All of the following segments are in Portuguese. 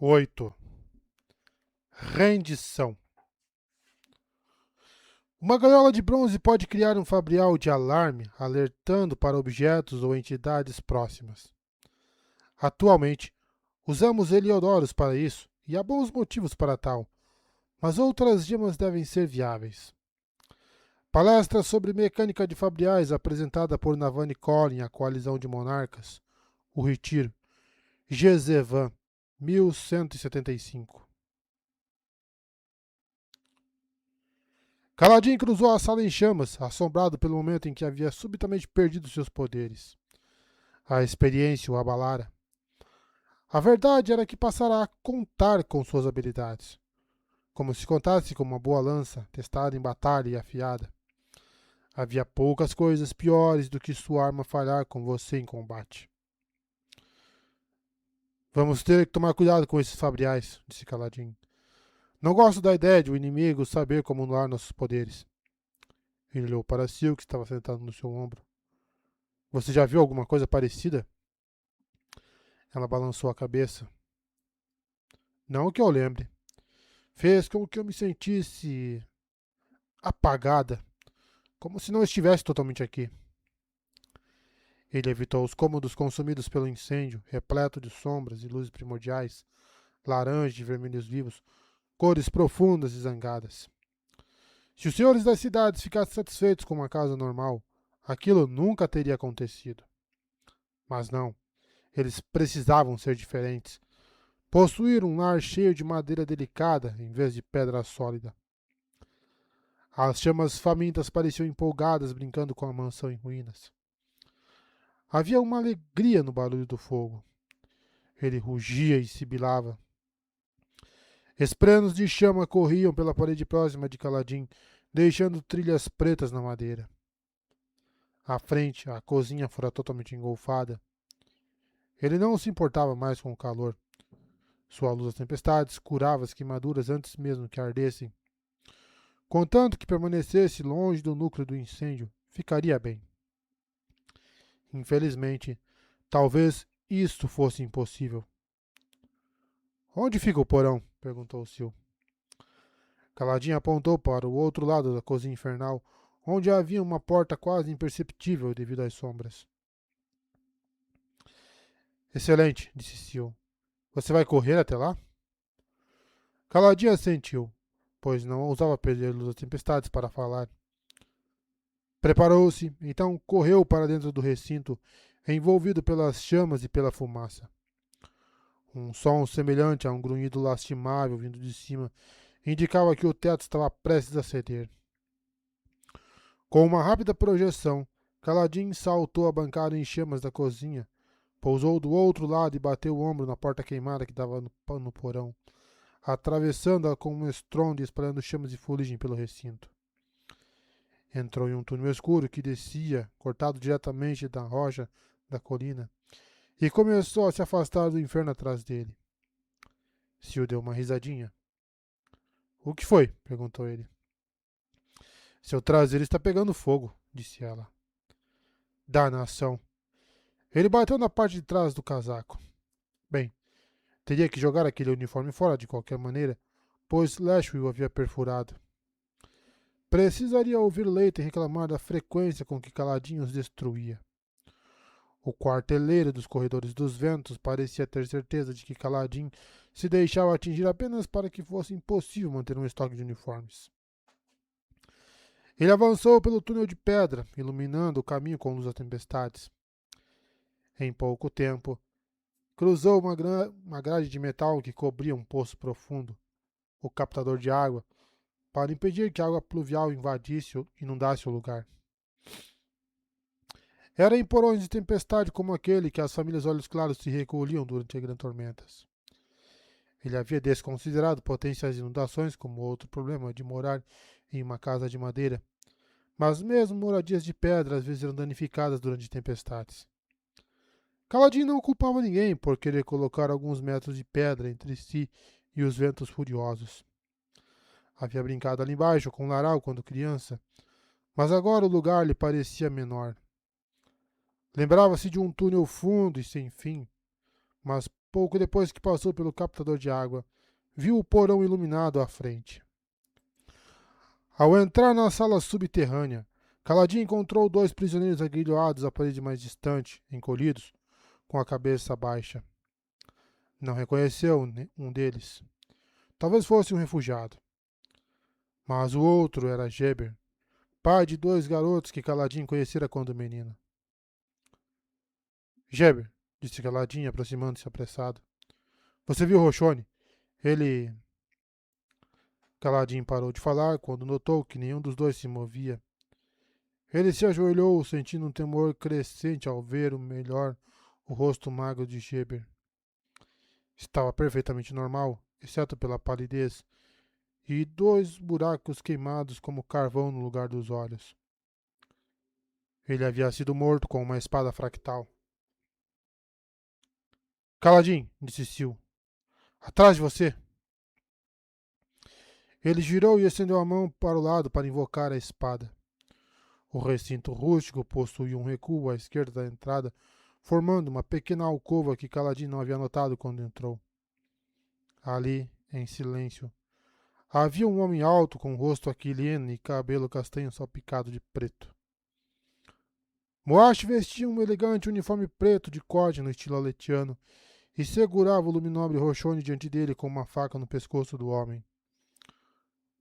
8. Rendição. Uma gaiola de bronze pode criar um fabrial de alarme, alertando para objetos ou entidades próximas. Atualmente, usamos heliodoros para isso, e há bons motivos para tal, mas outras gemas devem ser viáveis. Palestra sobre mecânica de fabriais apresentada por Navani Collin, a Coalizão de Monarcas. O Retiro. Gezevan, 1175. Kaladin cruzou a sala em chamas, assombrado pelo momento em que havia subitamente perdido seus poderes. A experiência o abalara. A verdade era que passara a contar com suas habilidades, como se contasse com uma boa lança, testada em batalha e afiada. Havia poucas coisas piores do que sua arma falhar com você em combate. Vamos ter que tomar cuidado com esses fabriais, disse Kaladin. Não gosto da ideia de o inimigo saber como anular nossos poderes. Ele olhou para Sil, que estava sentado no seu ombro. Você já viu alguma coisa parecida? Ela balançou a cabeça. Não que eu lembre. Fez com que eu me sentisse apagada, como se não estivesse totalmente aqui. Ele evitou os cômodos consumidos pelo incêndio, repleto de sombras e luzes primordiais, laranjas e vermelhos vivos, cores profundas e zangadas. Se os senhores das cidades ficassem satisfeitos com uma casa normal, aquilo nunca teria acontecido. Mas não, eles precisavam ser diferentes. Possuir um lar cheio de madeira delicada em vez de pedra sólida. As chamas famintas pareciam empolgadas brincando com a mansão em ruínas. Havia uma alegria no barulho do fogo. Ele rugia e sibilava. Espranos de chama corriam pela parede próxima de Kaladin, deixando trilhas pretas na madeira. À frente, a cozinha fora totalmente engolfada. Ele não se importava mais com o calor. Sua luz das tempestades curava as queimaduras antes mesmo que ardessem. Contanto que permanecesse longe do núcleo do incêndio, ficaria bem. Infelizmente, talvez isto fosse impossível. Onde fica o porão? Perguntou Sil. Kaladin apontou para o outro lado da cozinha infernal, onde havia uma porta quase imperceptível devido às sombras. Excelente, disse Sil. Você vai correr até lá? Kaladin assentiu, pois não ousava perder a luz das tempestades para falar. Preparou-se, então correu para dentro do recinto, envolvido pelas chamas e pela fumaça. Um som semelhante a um grunhido lastimável vindo de cima indicava que o teto estava prestes a ceder. Com uma rápida projeção, Kaladin saltou a bancada em chamas da cozinha, pousou do outro lado e bateu o ombro na porta queimada que dava no porão, atravessando-a com um estrondo e espalhando chamas de fuligem pelo recinto. Entrou em um túnel escuro que descia, cortado diretamente da rocha da colina, e começou a se afastar do inferno atrás dele. Sil deu uma risadinha. O que foi? Perguntou ele. Seu traseiro está pegando fogo, disse ela. Danação. Ele bateu na parte de trás do casaco. Bem, teria que jogar aquele uniforme fora de qualquer maneira, pois Lashwell o havia perfurado. Precisaria ouvir Leighton reclamar da frequência com que Kaladin os destruía. O quarteleiro dos corredores dos ventos parecia ter certeza de que Kaladin se deixava atingir apenas para que fosse impossível manter um estoque de uniformes. Ele avançou pelo túnel de pedra, iluminando o caminho com luz das tempestades. Em pouco tempo, cruzou uma grade de metal que cobria um poço profundo, o captador de água, para impedir que a água pluvial invadisse e inundasse o lugar. Era em porões de tempestade como aquele que as famílias Olhos Claros se recolhiam durante as grandes tormentas. Ele havia desconsiderado potenciais inundações como outro problema de morar em uma casa de madeira, mas mesmo moradias de pedra às vezes eram danificadas durante tempestades. Kaladin não culpava ninguém por querer colocar alguns metros de pedra entre si e os ventos furiosos. Havia brincado ali embaixo com Laral quando criança, mas agora o lugar lhe parecia menor. Lembrava-se de um túnel fundo e sem fim, mas pouco depois que passou pelo captador de água, viu o porão iluminado à frente. Ao entrar na sala subterrânea, Kaladin encontrou 2 prisioneiros agrilhoados à parede mais distante, encolhidos, com a cabeça baixa. Não reconheceu um deles. Talvez fosse um refugiado. Mas o outro era Geber, pai de 2 garotos que Kaladin conhecera quando menino. Geber, disse Kaladin, aproximando-se apressado. Você viu Roshone? Ele... Kaladin parou de falar quando notou que nenhum dos 2 se movia. Ele se ajoelhou, sentindo um temor crescente ao ver melhor o rosto magro de Geber. Estava perfeitamente normal, exceto pela palidez, e 2 buracos queimados como carvão no lugar dos olhos. Ele havia sido morto com uma espada fractal. Kaladin, disse Sil. Atrás de você! Ele girou e estendeu a mão para o lado para invocar a espada. O recinto rústico possuía um recuo à esquerda da entrada, formando uma pequena alcova que Kaladin não havia notado quando entrou. Ali, em silêncio, havia um homem alto com rosto aquilino e cabelo castanho salpicado de preto. Moash vestia um elegante uniforme preto de corte no estilo aletiano e segurava o luminobre Roshone diante dele com uma faca no pescoço do homem.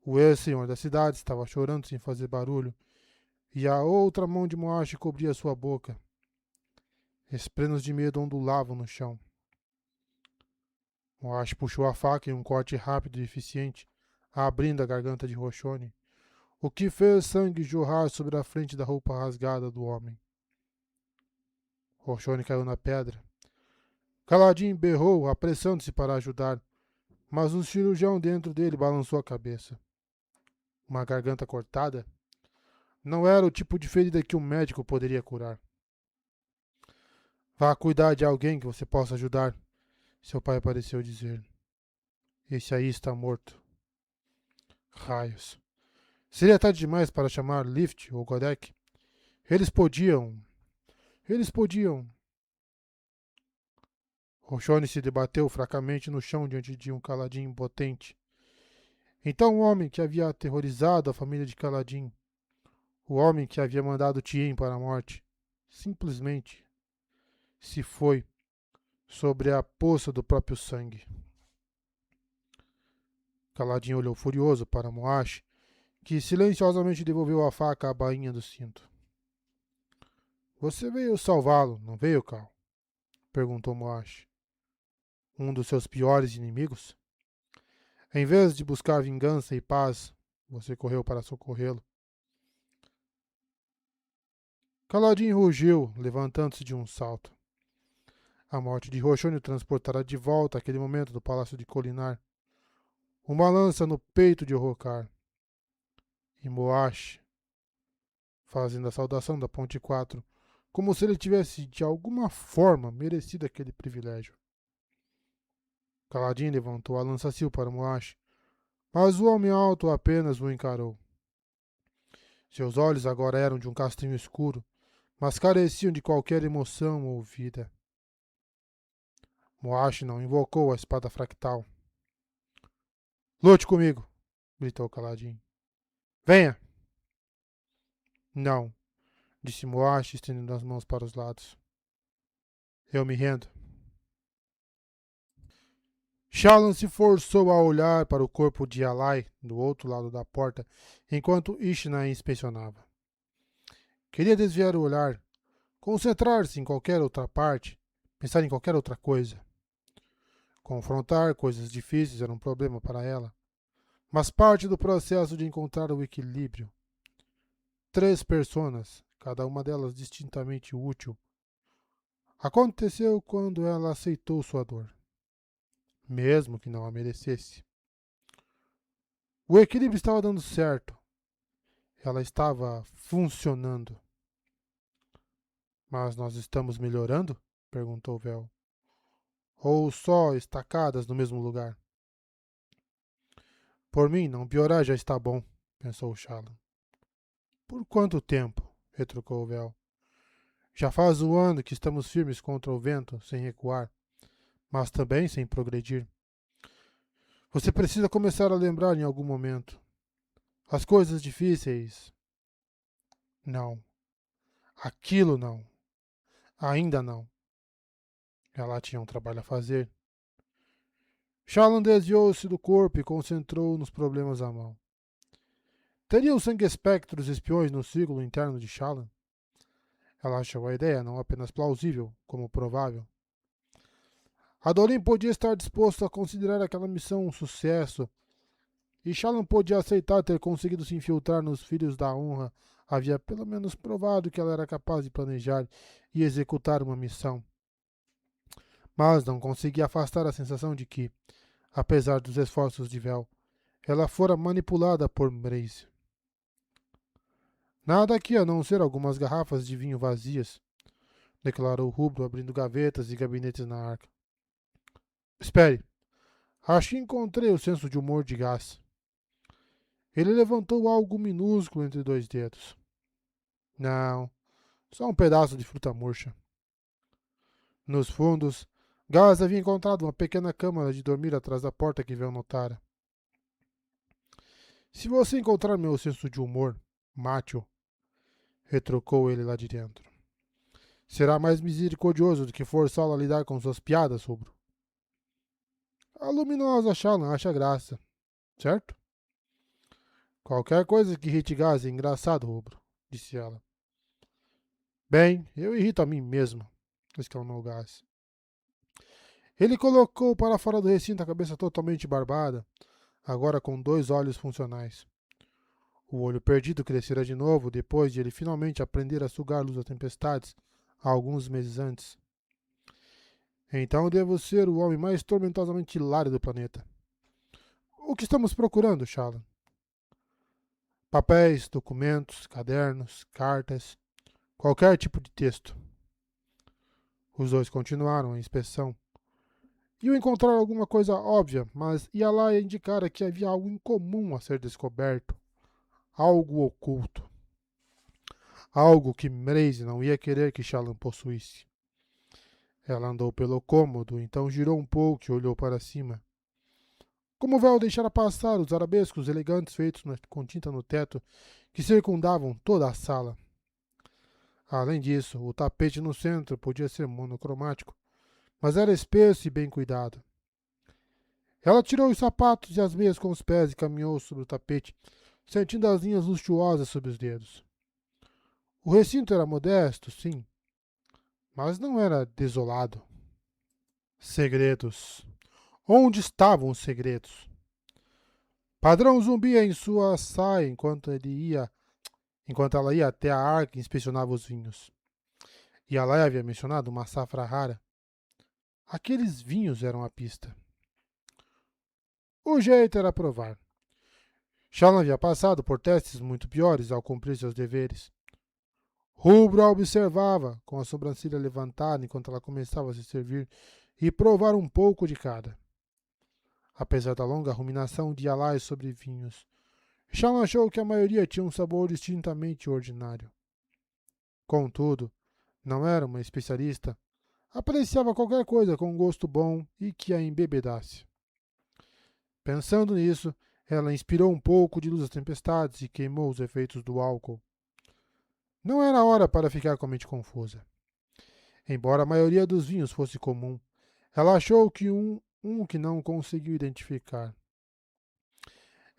O ex-senhor da cidade estava chorando sem fazer barulho, e a outra mão de Moash cobria sua boca. Esprenos de medo ondulavam no chão. Moash puxou a faca em um corte rápido e eficiente, abrindo a garganta de Roshone, o que fez sangue jorrar sobre a frente da roupa rasgada do homem. Roshone caiu na pedra. Kaladin berrou, apressando-se para ajudar, mas um cirurgião dentro dele balançou a cabeça. Uma garganta cortada? Não era o tipo de ferida que um médico poderia curar. Vá cuidar de alguém que você possa ajudar, seu pai pareceu dizer. Esse aí está morto. Raios. Seria tarde demais para chamar Lift ou Godek? Eles podiam. Eles podiam. Roshone se debateu fracamente no chão diante de um Kaladin impotente. Então o homem que havia aterrorizado a família de Kaladin, o homem que havia mandado Tien para a morte, simplesmente se foi sobre a poça do próprio sangue. Kaladin olhou furioso para Moash, que silenciosamente devolveu a faca à bainha do cinto. Você veio salvá-lo, não veio, Cal? Perguntou Moash. Um dos seus piores inimigos? Em vez de buscar vingança e paz, você correu para socorrê-lo. Kaladin rugiu, levantando-se de um salto. A morte de Roshone o transportará de volta àquele momento do palácio de Colinar. Uma lança no peito de Orrocar. E Moash, fazendo a saudação da Ponte 4, como se ele tivesse de alguma forma merecido aquele privilégio. Kaladin levantou a lança-sil para Moash, mas o homem alto apenas o encarou. Seus olhos agora eram de um castanho escuro, mas careciam de qualquer emoção ou vida. Moash não invocou a espada fractal. Lute comigo, gritou Kaladin. Venha! Não, disse Moash, estendendo as mãos para os lados. Eu me rendo. Shallan se forçou a olhar para o corpo de Alai do outro lado da porta, enquanto Ishna inspecionava. Queria desviar o olhar, concentrar-se em qualquer outra parte, pensar em qualquer outra coisa. Confrontar coisas difíceis era um problema para ela, mas parte do processo de encontrar o equilíbrio. 3 personas, cada uma delas distintamente útil, aconteceu quando ela aceitou sua dor, mesmo que não a merecesse. O equilíbrio estava dando certo. Ela estava funcionando. Mas nós estamos melhorando? Perguntou Vel. Ou só estacadas no mesmo lugar? Por mim, não piorar já está bom, pensou Shallan. Por quanto tempo? Retrucou Vel. Já faz um ano que estamos firmes contra o vento, sem recuar. mas também sem progredir. Você precisa começar a lembrar em algum momento. As coisas difíceis, não. Aquilo não. Ainda não. Ela tinha um trabalho a fazer. Shallan desviou-se do corpo e concentrou nos problemas à mão. Teriam sangue espectros espiões no círculo interno de Shallan? Ela achou a ideia não apenas plausível, como provável. Adolin podia estar disposto a considerar aquela missão um sucesso, e Shallan podia aceitar ter conseguido se infiltrar nos Filhos da Honra. Havia pelo menos provado que ela era capaz de planejar e executar uma missão. Mas não conseguia afastar a sensação de que, apesar dos esforços de Vel, ela fora manipulada por Mraize. Nada aqui a não ser algumas garrafas de vinho vazias, declarou Rubro, abrindo gavetas e gabinetes na arca. Espere, acho que encontrei o senso de humor de Gás. Ele levantou algo minúsculo entre dois dedos. Não, só um pedaço de fruta murcha. Nos fundos, Gás havia encontrado uma pequena câmara de dormir atrás da porta que Vel notara. Se você encontrar meu senso de humor, mate-o, retrucou ele lá de dentro. Será mais misericordioso do que forçá-lo a lidar com suas piadas, Rubro. A luminosa Shallan acha graça, certo? Qualquer coisa que irrite Gás é engraçado, Rubro, disse ela. Bem, eu irrito a mim mesma, exclamou Gás. Ele colocou para fora do recinto a cabeça totalmente barbada, agora com 2 olhos funcionais. O olho perdido crescera de novo depois de ele finalmente aprender a sugar a luz das tempestades, há alguns meses antes. Então devo ser o homem mais tormentosamente hilário do planeta. O que estamos procurando, Shallan? Papéis, documentos, cadernos, cartas, qualquer tipo de texto. Os dois continuaram a inspeção. Iam encontrar alguma coisa óbvia, mas ia lá indicara que havia algo incomum a ser descoberto. Algo oculto. Algo que Mraize não ia querer que Shallan possuísse. Ela andou pelo cômodo, então girou um pouco e olhou para cima. Como Vel deixara passar os arabescos elegantes feitos com tinta no teto que circundavam toda a sala. Além disso, o tapete no centro podia ser monocromático, mas era espesso e bem cuidado. Ela tirou os sapatos e as meias com os pés e caminhou sobre o tapete, sentindo as linhas luxuosas sob os dedos. O recinto era modesto, sim, mas não era desolado. Segredos. Onde estavam os segredos? Padrão Zumbi em sua saia enquanto ela ia até a arca e inspecionava os vinhos. E Alai havia mencionado uma safra rara. Aqueles vinhos eram a pista. O jeito era provar. Shallan havia passado por testes muito piores ao cumprir seus deveres. Rubro a observava, com a sobrancelha levantada enquanto ela começava a se servir, e provar um pouco de cada. Apesar da longa ruminação de Alai sobre vinhos, Shallan achou que a maioria tinha um sabor distintamente ordinário. Contudo, não era uma especialista. Apreciava qualquer coisa com um gosto bom e que a embebedasse. Pensando nisso, ela inspirou um pouco de luz das tempestades e queimou os efeitos do álcool. Não era hora para ficar com a mente confusa. Embora a maioria dos vinhos fosse comum, ela achou que um que não conseguiu identificar.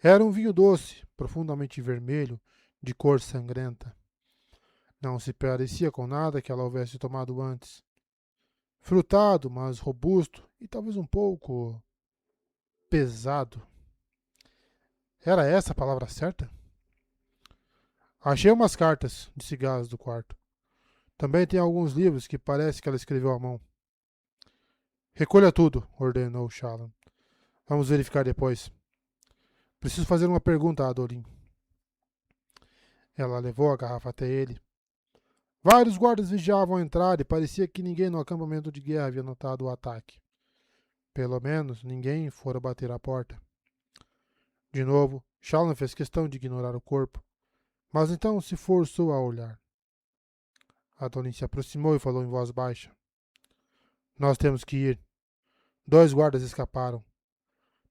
Era um vinho doce, profundamente vermelho, de cor sangrenta. Não se parecia com nada que ela houvesse tomado antes. Frutado, mas robusto e talvez um pouco pesado. Era essa a palavra certa? Achei umas cartas, disse Gás do quarto. Também tem alguns livros que parece que ela escreveu à mão. Recolha tudo, ordenou Shallan. Vamos verificar depois. Preciso fazer uma pergunta a Adolin. Ela levou a garrafa até ele. Vários guardas vigiavam a entrada e parecia que ninguém no acampamento de guerra havia notado o ataque. Pelo menos ninguém fora bater à porta. De novo, Shallan fez questão de ignorar o corpo, mas então se forçou a olhar. Adolin se aproximou e falou em voz baixa. Nós temos que ir. 2 guardas escaparam.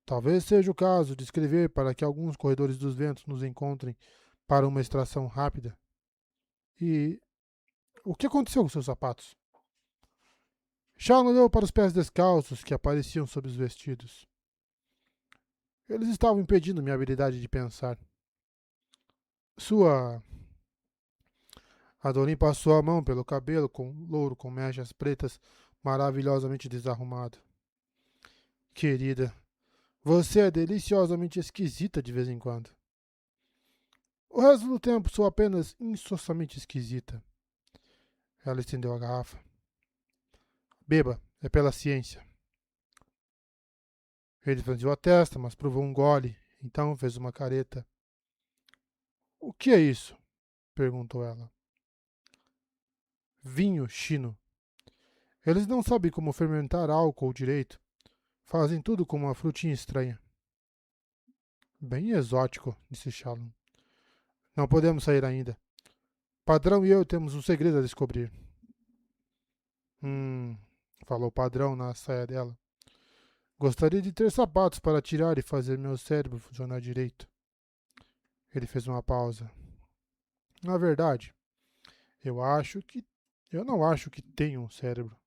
Talvez seja o caso de escrever para que alguns corredores dos ventos nos encontrem para uma extração rápida. E o que aconteceu com seus sapatos? Shawn olhou para os pés descalços que apareciam sob os vestidos. Eles estavam impedindo minha habilidade de pensar. Sua... Adolim passou a mão pelo cabelo louro com mechas pretas maravilhosamente desarrumado. Querida, você é deliciosamente esquisita de vez em quando. O resto do tempo sou apenas insonsamente esquisita. Ela estendeu a garrafa. Beba, é pela ciência. Ele franziu a testa, mas provou um gole, então fez uma careta. O que é isso? Perguntou ela. Vinho chino. Eles não sabem como fermentar álcool direito. Fazem tudo com uma frutinha estranha. Bem exótico, disse Shalom. Não podemos sair ainda. Padrão e eu temos um segredo a descobrir. Falou o Padrão na saia dela. Gostaria de ter sapatos para tirar e fazer meu cérebro funcionar direito. Ele fez uma pausa. Na verdade, eu não acho que tenho um cérebro.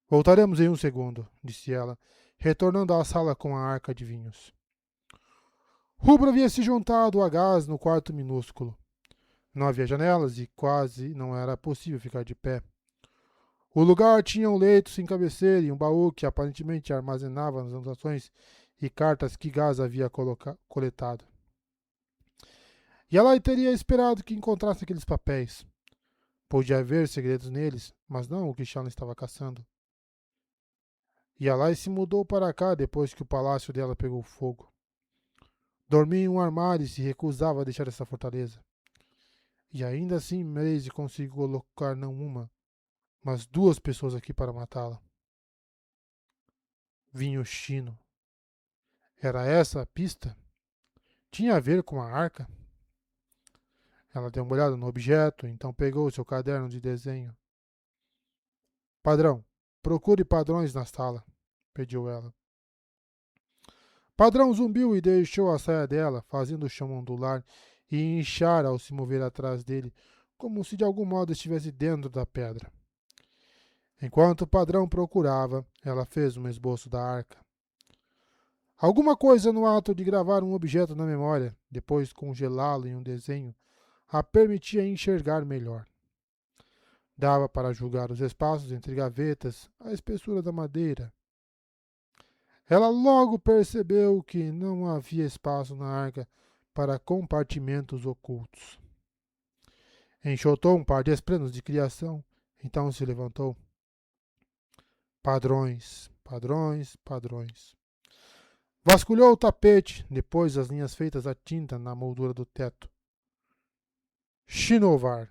Voltaremos em um segundo, disse ela, retornando à sala com a arca de vinhos. Rubro havia se juntado a gás no quarto minúsculo. Não havia janelas e quase não era possível ficar de pé. O lugar tinha um leito sem cabeceira e um baú que aparentemente armazenava as anotações e cartas que Gás havia coletado. E ela teria esperado que encontrasse aqueles papéis. Podia haver segredos neles, mas não o que Shalom estava caçando. E Alai se mudou para cá depois que o palácio dela pegou fogo. Dormia em um armário e se recusava a deixar essa fortaleza. E ainda assim Maze conseguiu colocar não uma, mas 2 pessoas aqui para matá-la. Vinho chino. Era essa a pista? Tinha a ver com a arca? Ela deu uma olhada no objeto, então pegou seu caderno de desenho. Padrão, procure padrões na sala, pediu ela. Padrão zumbiu e deixou a saia dela, fazendo o chão ondular e inchar ao se mover atrás dele, como se de algum modo estivesse dentro da pedra. Enquanto o Padrão procurava, ela fez um esboço da arca. Alguma coisa no ato de gravar um objeto na memória, depois congelá-lo em um desenho, a permitia enxergar melhor. Dava para julgar os espaços entre gavetas, a espessura da madeira. Ela logo percebeu que não havia espaço na arca para compartimentos ocultos. Enxotou um par de esplanos de criação, então se levantou. Padrões, padrões, padrões. Vasculhou o tapete, depois as linhas feitas a tinta na moldura do teto. Chinovar.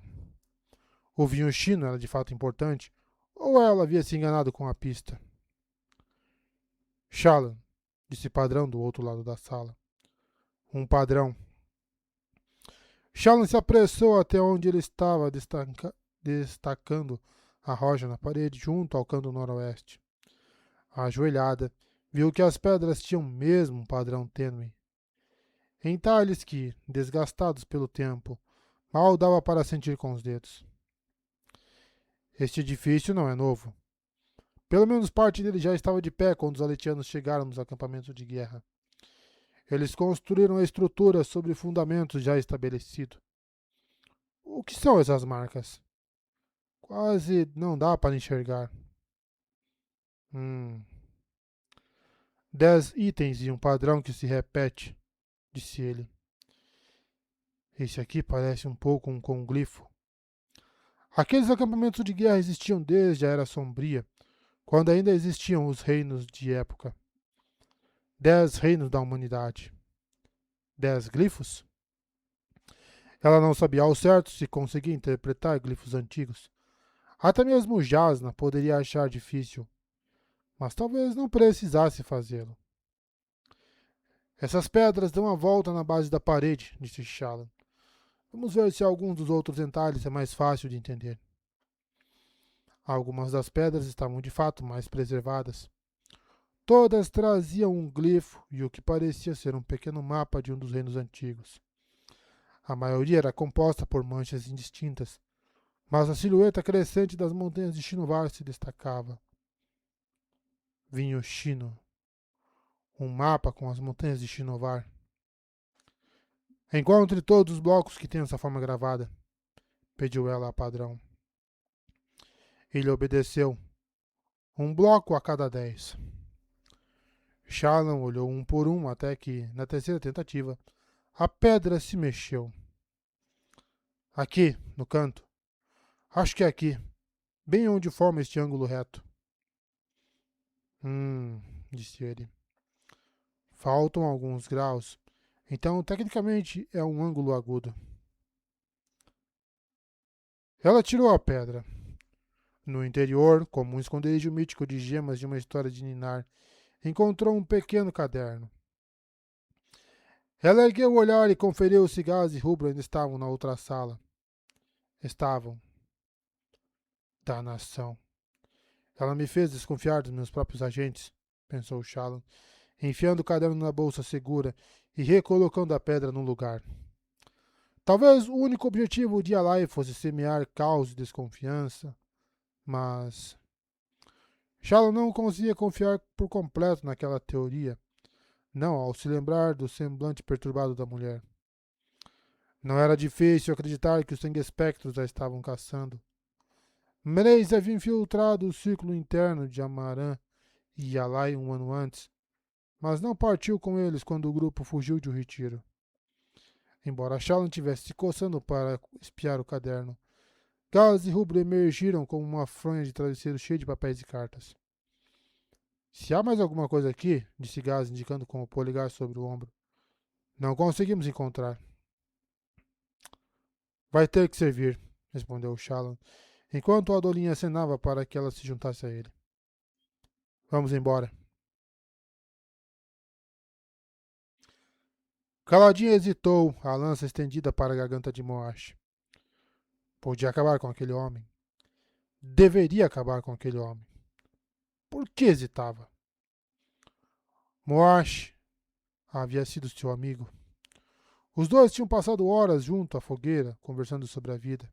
O vinho chino era de fato importante, ou ela havia se enganado com a pista? Shalom, disse Padrão do outro lado da sala. Um padrão. Shalom se apressou até onde ele estava destacando a rocha na parede, junto ao canto noroeste. Ajoelhada, viu que as pedras tinham mesmo um padrão tênue. Entalhes que, desgastados pelo tempo, mal dava para sentir com os dedos. Este edifício não é novo. Pelo menos parte dele já estava de pé quando os aletianos chegaram nos acampamentos de guerra. Eles construíram a estrutura sobre fundamentos já estabelecidos. O que são essas marcas? Quase não dá para enxergar. 10 itens e um padrão que se repete, disse ele. Esse aqui parece um pouco um conglifo. Aqueles acampamentos de guerra existiam desde a Era Sombria, quando ainda existiam os reinos de época. 10 reinos da humanidade. 10 glifos? Ela não sabia ao certo se conseguia interpretar glifos antigos. Até mesmo Jasna poderia achar difícil, mas talvez não precisasse fazê-lo. Essas pedras dão a volta na base da parede, disse Shalom. Vamos ver se alguns dos outros entalhes é mais fácil de entender. Algumas das pedras estavam de fato mais preservadas. Todas traziam um glifo e o que parecia ser um pequeno mapa de um dos reinos antigos. A maioria era composta por manchas indistintas, mas a silhueta crescente das montanhas de Shinovar se destacava. Vinho Shino. Um mapa com as montanhas de Shinovar. Encontre todos os blocos que têm essa forma gravada, pediu ela a padrão. Ele obedeceu. Um bloco a cada 10. Shallan olhou um por um até que, na terceira tentativa, a pedra se mexeu. Aqui, no canto. Acho que é aqui, bem onde forma este ângulo reto. Disse ele. Faltam alguns graus, então tecnicamente é um ângulo agudo. Ela tirou a pedra. No interior, como um esconderijo mítico de gemas de uma história de Ninar, encontrou um pequeno caderno. Ela ergueu o olhar e conferiu se Gaz e Rubro ainda estavam na outra sala. Estavam. Danação. Ela me fez desconfiar dos meus próprios agentes, pensou Shallan, enfiando o caderno na bolsa segura e recolocando a pedra no lugar. Talvez o único objetivo de Alai fosse semear caos e desconfiança, mas Shallan não conseguia confiar por completo naquela teoria, não ao se lembrar do semblante perturbado da mulher. Não era difícil acreditar que os sangue espectros a estavam caçando. Meleis havia infiltrado o círculo interno de Amaran e Alai um ano antes, mas não partiu com eles quando o grupo fugiu de um retiro. Embora Shallan tivesse se coçando para espiar o caderno, Gaz e Rubro emergiram como uma fronha de travesseiro cheia de papéis e cartas. Se há mais alguma coisa aqui, disse Gaz, indicando com o polegar sobre o ombro, não conseguimos encontrar. Vai ter que servir, respondeu Shallan, enquanto a Adolinha acenava para que ela se juntasse a ele. Vamos embora. Caladinha hesitou, a lança estendida para a garganta de Moash. Podia acabar com aquele homem. Deveria acabar com aquele homem. Por que hesitava? Moash havia sido seu amigo. Os dois tinham passado horas junto à fogueira, conversando sobre a vida.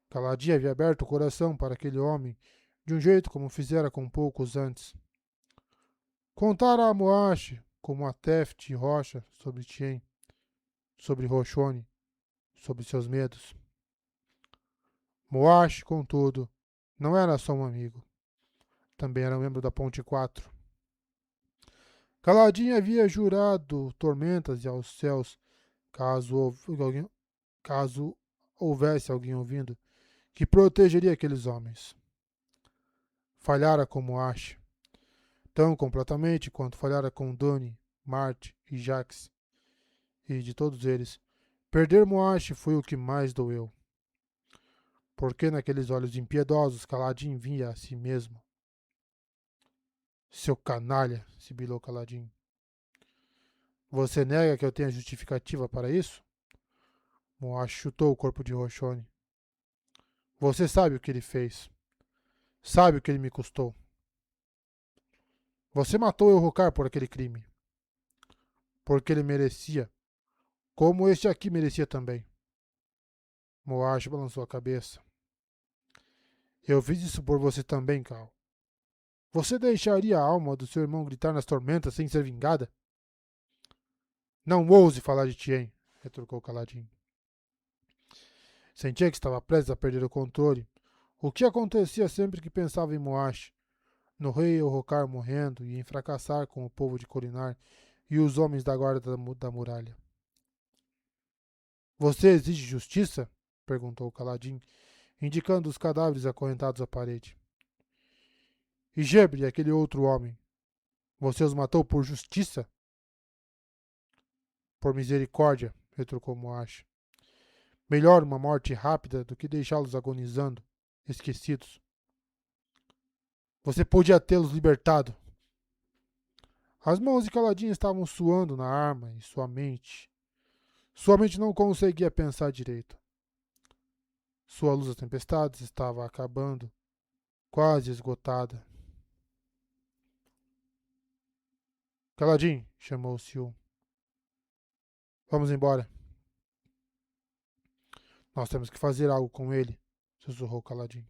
Caladinha havia aberto o coração para aquele homem, de um jeito como fizera com poucos antes. Contara a Moash, como a Teft e Rocha, sobre Tien, sobre Roshone, sobre seus medos. Moash, contudo, não era só um amigo. Também era membro da Ponte 4. Caladinha havia jurado tormentas e aos céus, caso houvesse alguém ouvindo, que protegeria aqueles homens. Falhara com Moash, tão completamente quanto falhara com Doni, Marte e Jax. E de todos eles, perder Moash foi o que mais doeu. Porque naqueles olhos impiedosos Caladin via a si mesmo. Seu canalha, sibilou Caladin. Você nega que eu tenha justificativa para isso? Moash chutou o corpo de Roshone. Você sabe o que ele fez. Sabe o que ele me custou. Você matou Elrocar por aquele crime. Porque ele merecia. Como este aqui merecia também. Moash balançou a cabeça. Eu fiz isso por você também, Cal. Você deixaria a alma do seu irmão gritar nas tormentas sem ser vingada? Não ouse falar de Tien, retrucou Caladin. Sentia que estava prestes a perder o controle. O que acontecia sempre que pensava em Moash, no rei Elrocar morrendo e em fracassar com o povo de Colinar e os homens da guarda da muralha. Você exige justiça? Perguntou Caladin, indicando os cadáveres acorrentados à parede. E Gebre, aquele outro homem, você os matou por justiça? Por misericórdia, retrucou Moash. Melhor uma morte rápida do que deixá-los agonizando, esquecidos. Você podia tê-los libertado. As mãos de Caladinho estavam suando na arma e sua mente não conseguia pensar direito. Sua luz das tempestades estava acabando, quase esgotada. Kaladin, chamou Siu. Vamos embora. Nós temos que fazer algo com ele, sussurrou Kaladin.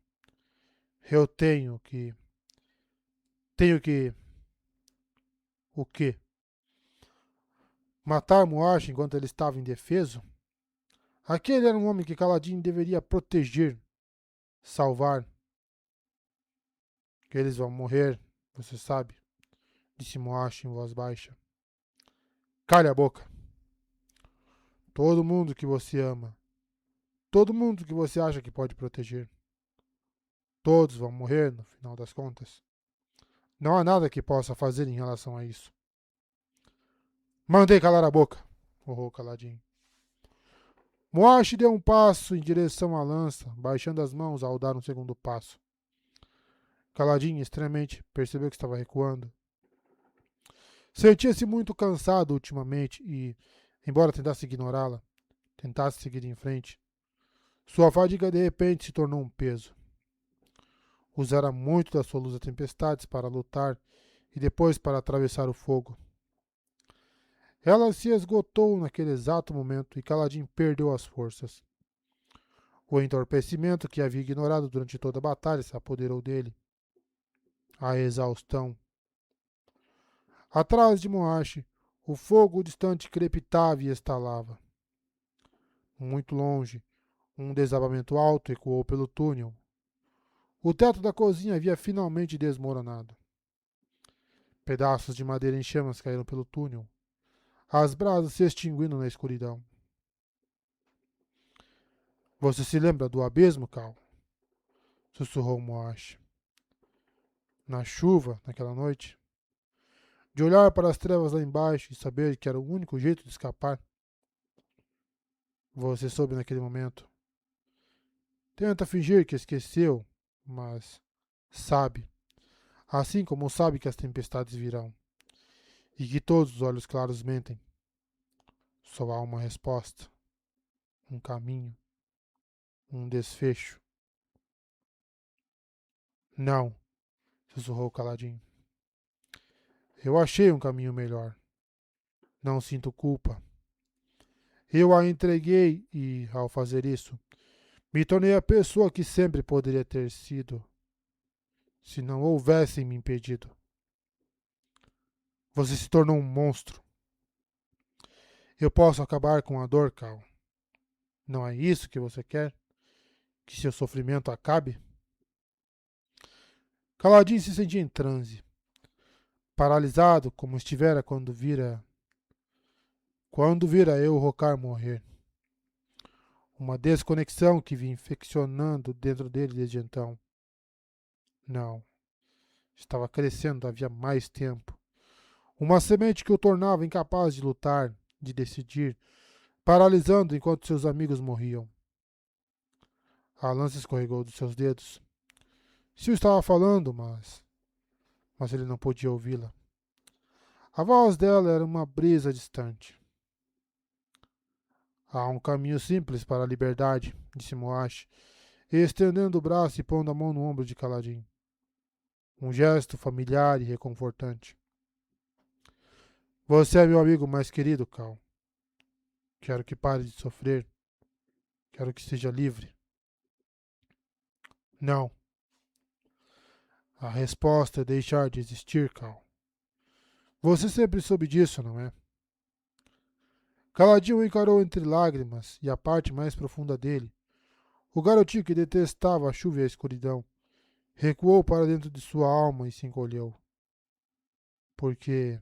Eu tenho que... Tenho que... O quê? Matar Muash enquanto ele estava indefeso? Aquele era um homem que Kaladin deveria proteger, salvar. Que eles vão morrer, você sabe, disse Muash em voz baixa. Cale a boca. Todo mundo que você ama, todo mundo que você acha que pode proteger, todos vão morrer no final das contas. Não há nada que possa fazer em relação a isso. Mandei calar a boca, urrou Kaladin. Muash deu um passo em direção à lança, baixando as mãos ao dar um segundo passo. Kaladin, estranhamente, percebeu que estava recuando. Sentia-se muito cansado ultimamente e, embora tentasse ignorá-la, tentasse seguir em frente, sua fadiga de repente se tornou um peso. Usara muito da sua luz das tempestades para lutar e depois para atravessar o fogo. Ela se esgotou naquele exato momento e Kaladin perdeu as forças. O entorpecimento que havia ignorado durante toda a batalha se apoderou dele. A exaustão. Atrás de Muash, o fogo distante crepitava e estalava. Muito longe, um desabamento alto ecoou pelo túnel. O teto da cozinha havia finalmente desmoronado. Pedaços de madeira em chamas caíram pelo túnel, as brasas se extinguindo na escuridão. Você se lembra do abismo, Cal? Sussurrou Moash. Na chuva, naquela noite, de olhar para as trevas lá embaixo e saber que era o único jeito de escapar. Você soube naquele momento. Tenta fingir que esqueceu, mas sabe. Assim como sabe que as tempestades virão e que todos os olhos claros mentem. Só há uma resposta, um caminho, um desfecho. Não, sussurrou Caladinho. Eu achei um caminho melhor. Não sinto culpa. Eu a entreguei e, ao fazer isso, me tornei a pessoa que sempre poderia ter sido, se não houvessem me impedido. Você se tornou um monstro. Eu posso acabar com a dor, Cal. Não é isso que você quer? Que seu sofrimento acabe? Caladinho se sentia em transe, paralisado como estivera quando vira eu Rocar morrer. Uma desconexão que vinha infeccionando dentro dele desde então. Não, estava crescendo havia mais tempo. Uma semente que o tornava incapaz de lutar, de decidir, paralisando enquanto seus amigos morriam. A lança escorregou dos seus dedos. Sil estava falando, mas ele não podia ouvi-la. A voz dela era uma brisa distante. Há um caminho simples para a liberdade, disse Moash, estendendo o braço e pondo a mão no ombro de Kaladin. Um gesto familiar e reconfortante. Você é meu amigo mais querido, Cal. Quero que pare de sofrer. Quero que seja livre. Não. A resposta é deixar de existir, Cal. Você sempre soube disso, não é? Caladinho o encarou entre lágrimas e a parte mais profunda dele. O garotinho que detestava a chuva e a escuridão recuou para dentro de sua alma e se encolheu. Porque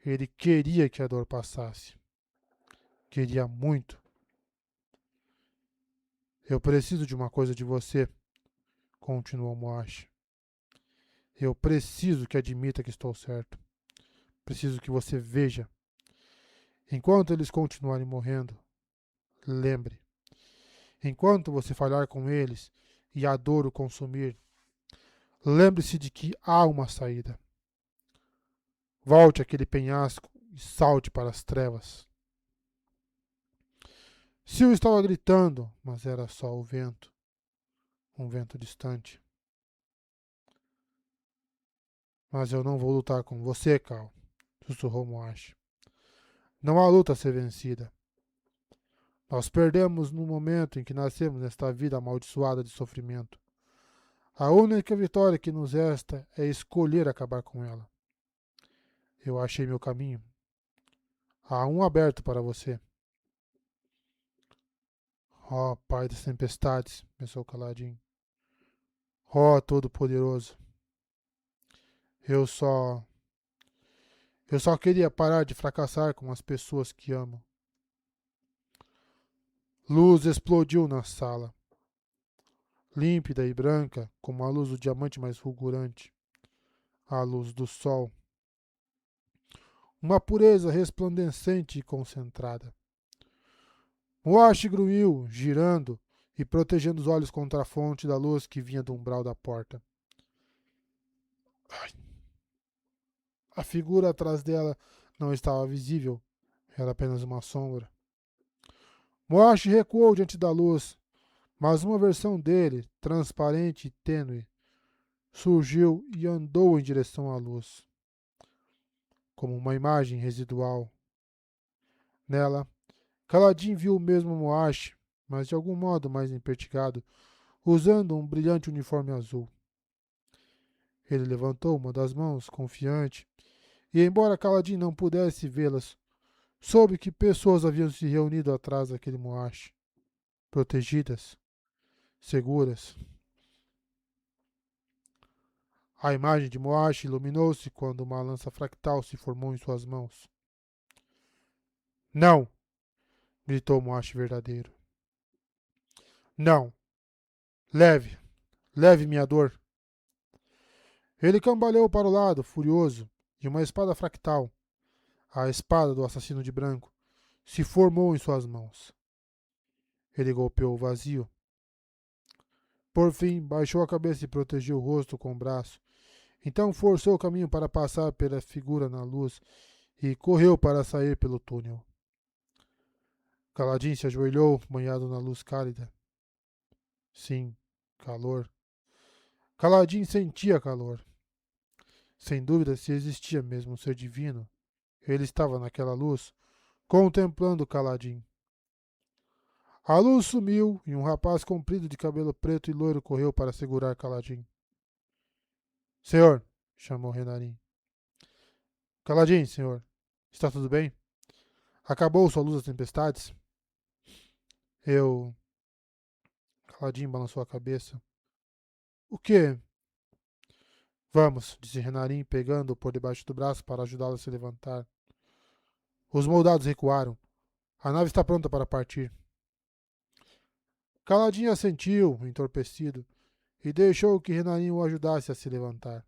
ele queria que a dor passasse. Queria muito. Eu preciso de uma coisa de você, continuou Moash. Eu preciso que admita que estou certo. Preciso que você veja. Enquanto eles continuarem morrendo, lembre. Enquanto você falhar com eles e a dor o consumir, lembre-se de que há uma saída. Volte àquele penhasco e salte para as trevas. Sil estava gritando, mas era só o vento. Um vento distante. Mas eu não vou lutar com você, Cal. sussurrou Moashi. Não há luta a ser vencida. Nós perdemos no momento em que nascemos nesta vida amaldiçoada de sofrimento. A única vitória que nos resta é escolher acabar com ela. Eu achei meu caminho. Há um aberto para você. Ó Pai das tempestades, pensou Caladinho. Ó Todo-Poderoso. Eu só... Eu só queria parar de fracassar com as pessoas que amo. Luz explodiu na sala. Límpida e branca, como a luz do diamante mais fulgurante. A luz do sol. Uma pureza resplandecente e concentrada. Moashi grunhiu, girando e protegendo os olhos contra a fonte da luz que vinha do umbral da porta. Ai. A figura atrás dela não estava visível. Era apenas uma sombra. Moashi recuou diante da luz, mas uma versão dele, transparente e tênue, surgiu e andou em direção à luz, como uma imagem residual. Nela, Kaladin viu o mesmo Moashi, mas de algum modo mais empertigado, usando um brilhante uniforme azul. Ele levantou uma das mãos, confiante, e embora Kaladin não pudesse vê-las, soube que pessoas haviam se reunido atrás daquele Moashi, protegidas, seguras. A imagem de Moashi iluminou-se quando uma lança fractal se formou em suas mãos. Não! Gritou Moashi verdadeiro. Não! Leve! Leve minha dor! Ele cambaleou para o lado, furioso, e uma espada fractal, a espada do assassino de branco, se formou em suas mãos. Ele golpeou o vazio. Por fim, baixou a cabeça e protegeu o rosto com o braço. Então forçou o caminho para passar pela figura na luz e correu para sair pelo túnel. Kaladin se ajoelhou, banhado na luz cálida. Sim, calor. Kaladin sentia calor. Sem dúvida, se existia mesmo um ser divino, ele estava naquela luz, contemplando Kaladin. A luz sumiu e um rapaz comprido de cabelo preto e loiro correu para segurar Kaladin. Senhor, chamou Renarin. Kaladin, senhor, está tudo bem? Acabou sua luz das tempestades? Eu... Kaladin balançou a cabeça. O quê? Vamos, disse Renarin, pegando-o por debaixo do braço para ajudá-lo a se levantar. Os moldados recuaram. A nave está pronta para partir. Kaladin assentiu, entorpecido, e deixou que Renarin o ajudasse a se levantar.